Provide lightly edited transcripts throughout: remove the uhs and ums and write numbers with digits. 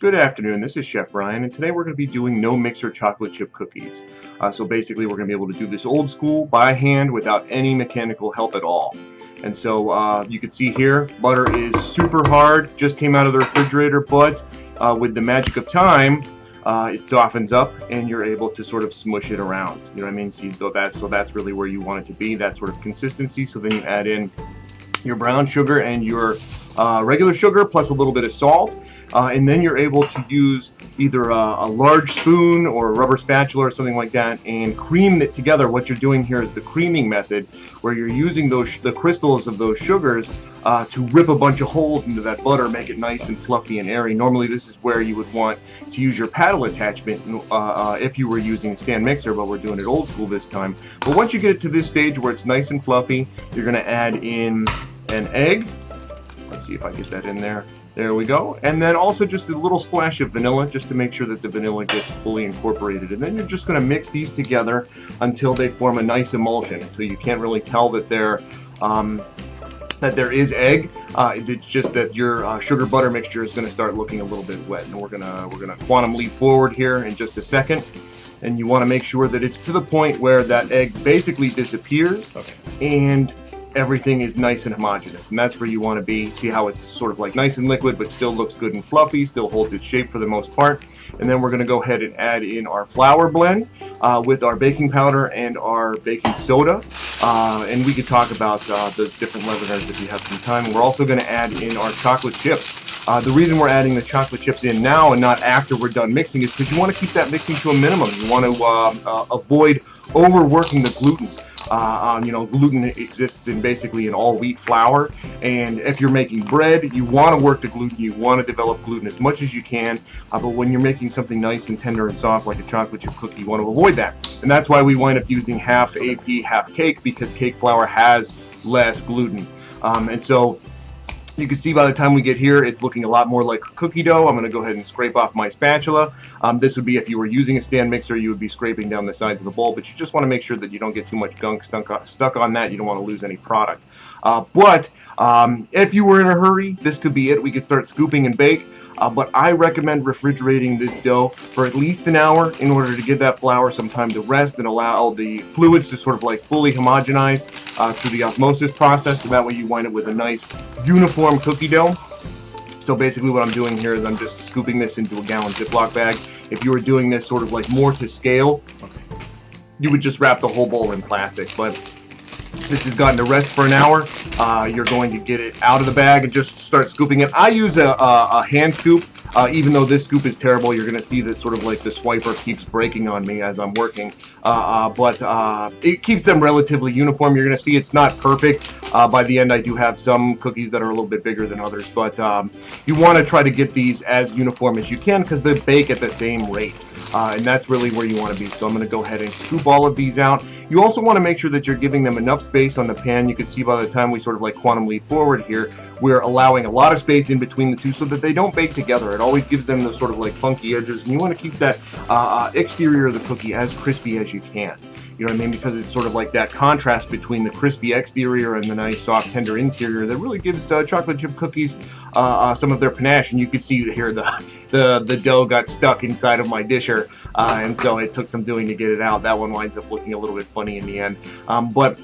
Good afternoon, this is Chef Ryan, and today we're going to be doing no mixer chocolate chip cookies. So basically we're going to be able to do this old school by hand without any mechanical help at all. And so you can see here, butter is super hard, just came out of the refrigerator, but with the magic of time, it softens up and you're able to sort of smush it around. You know what I mean? See, so that's really where you want it to be, that sort of consistency. So then you add in your brown sugar and your regular sugar plus a little bit of salt. And then you're able to use either a large spoon or a rubber spatula or something like that and cream it together. What you're doing here is the creaming method, where you're using the crystals of those sugars to rip a bunch of holes into that butter, make it nice and fluffy and airy. Normally this is where you would want to use your paddle attachment if you were using a stand mixer, but we're doing it old school this time. But once you get it to this stage where it's nice and fluffy, you're going to add in an egg. Let's see if I get that in there. There we go. And then also just a little splash of vanilla, just to make sure that the vanilla gets fully incorporated. And then you're just going to mix these together until they form a nice emulsion. So you can't really tell that there is egg. It's just that your sugar butter mixture is going to start looking a little bit wet. And we're gonna quantum leap forward here in just a second. And you want to make sure that it's to the point where that egg basically disappears. Okay. And everything is nice and homogeneous, and that's where you want to be. See how it's sort of like nice and liquid but still looks good and fluffy, still holds its shape for the most part. And then we're going to go ahead and add in our flour blend with our baking powder and our baking soda, and we could talk about the different leaveners if you have some time. And we're also going to add in our chocolate chips. The reason we're adding the chocolate chips in now and not after we're done mixing is because you want to keep that mixing to a minimum. You want to avoid overworking the gluten. Gluten exists in basically in all wheat flour, and if you're making bread, you want to work the gluten, you want to develop gluten as much as you can, but when you're making something nice and tender and soft like a chocolate chip cookie, you want to avoid that. And that's why we wind up using half AP, half cake, because cake flour has less gluten. And so you can see by the time we get here, it's looking a lot more like cookie dough. I'm going to go ahead and scrape off my spatula. This would be if you were using a stand mixer, you would be scraping down the sides of the bowl, but you just want to make sure that you don't get too much gunk stuck on that. You don't want to lose any product. But if you were in a hurry, this could be it. We could start scooping and bake. But I recommend refrigerating this dough for at least an hour in order to give that flour some time to rest and allow the fluids to sort of like fully homogenize through the osmosis process, so that way you wind up with a nice uniform cookie dough. So basically what I'm doing here is I'm just scooping this into a gallon Ziploc bag. If you were doing this sort of like more to scale, you would just wrap the whole bowl in plastic. But this has gotten to rest for an hour. You're going to get it out of the bag and just start scooping it. I use a hand scoop. Even though this scoop is terrible, you're going to see that sort of like the swiper keeps breaking on me as I'm working. But it keeps them relatively uniform. You're going to see it's not perfect. By the end, I do have some cookies that are a little bit bigger than others. But you want to try to get these as uniform as you can because they bake at the same rate. And that's really where you want to be. So I'm going to go ahead and scoop all of these out. You also want to make sure that you're giving them enough space on the pan. You can see by the time we sort of like quantum leap forward here, we're allowing a lot of space in between the two so that they don't bake together. It always gives them those sort of like funky edges, and you want to keep that exterior of the cookie as crispy as you can. You know what I mean? Because it's sort of like that contrast between the crispy exterior and the nice soft tender interior that really gives chocolate chip cookies some of their panache. And you can see here the dough got stuck inside of my disher, and so it took some doing to get it out. That one winds up looking a little bit funny in the end. But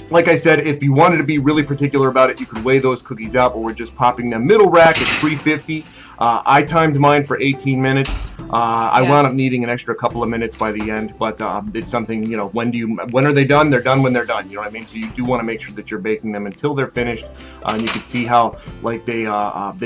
like I said, if you wanted to be really particular about it, you could weigh those cookies out, but we're just popping them. Middle rack is 350. I timed mine for 18 minutes. I wound up needing an extra couple of minutes by the end, but it's something, you know, when are they done? They're done when they're done, you know what I mean? So you do want to make sure that you're baking them until they're finished, and you can see how like they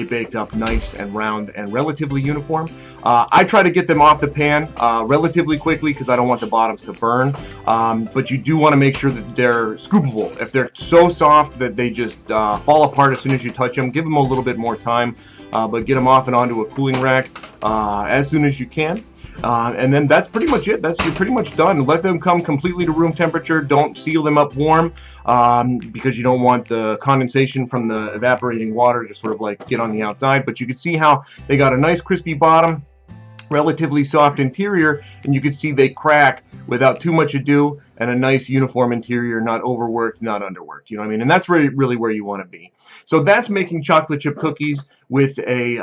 baked up nice and round and relatively uniform. I try to get them off the pan relatively quickly because I don't want the bottoms to burn, but you do want to make sure that they're scoopable. If they're so soft that they just fall apart as soon as you touch them, give them a little bit more time. But get them off and onto a cooling rack as soon as you can. And then that's pretty much it. You're pretty much done. Let them come completely to room temperature. Don't seal them up warm because you don't want the condensation from the evaporating water to sort of like get on the outside. But you can see how they got a nice crispy bottom, relatively soft interior, and you can see they crack without too much ado, and a nice uniform interior, not overworked, not underworked. You know what I mean? And that's really where you want to be. So that's making chocolate chip cookies with a,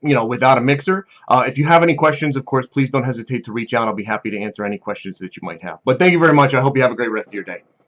without a mixer. If you have any questions, of course, please don't hesitate to reach out. I'll be happy to answer any questions that you might have. But thank you very much. I hope you have a great rest of your day.